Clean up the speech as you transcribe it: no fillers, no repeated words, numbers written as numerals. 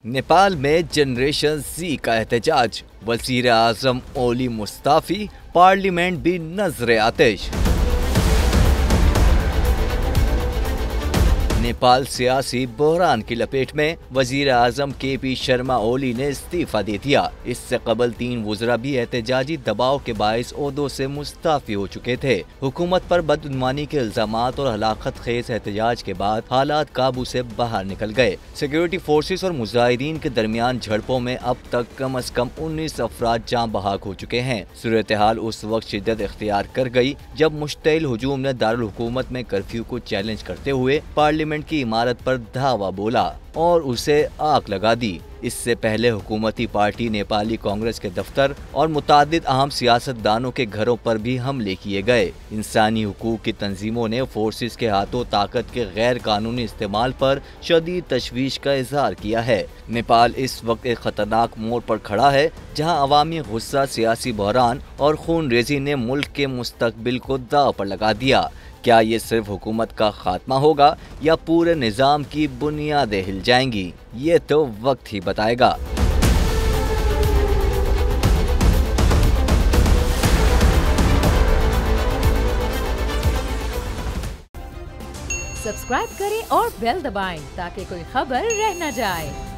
नेपाल में जनरेशन ज़ी का एहतजाज, वज़ीर आज़म ओली मुस्ताफ़ी, पार्लियामेंट भी नजर आतिश। नेपाल सियासी बहरान की लपेट में, वज़ीर आज़म KP शर्मा ओली ने इस्तीफा दे दिया। इससे कबल 3 वज़रा भी एहतजाजी दबाव के बायस ओहदों से मुस्ताफ़ी हो चुके थे। हुकूमत पर बदगुमानी के इल्जामात और हलाकत खेज एहतजाज के बाद हालात काबू से बाहर निकल गए। सिक्योरिटी फोर्सेस और मुजाहिदीन के दरमियान झड़पों में अब तक कम अज कम 19 अफराद जान बहक हो चुके हैं। सूरत हाल उस वक्त शिद्दत इख्तियार कर गई जब मुश्तइल हुजूम ने दारुल हुकूमत में कर्फ्यू को चैलेंज करते हुए पार्लियामेंट की इमारत पर धावा बोला और उसे आग लगा दी। इससे पहले हुकूमती पार्टी नेपाली कांग्रेस के दफ्तर और मुतादिद अहम सियासतदानों के घरों पर भी हमले किए गए। इंसानी हुकूक की तंजीमों ने फोर्सेस के हाथों ताकत के गैर कानूनी इस्तेमाल पर शदीद तशवीश का इजहार किया है। नेपाल इस वक्त एक खतरनाक मोड़ पर खड़ा है जहां अवामी गुस्सा, सियासी बहरान और खून रेजी ने मुल्क के मुस्तकबिल को दांव पर लगा दिया। क्या ये सिर्फ हुकूमत का खात्मा होगा या पूरे निज़ाम की बुनियादें हिल जाएंगी? ये तो वक्त ही बताएगा। सब्सक्राइब करें और बेल दबाएं ताकि कोई खबर रह न जाए।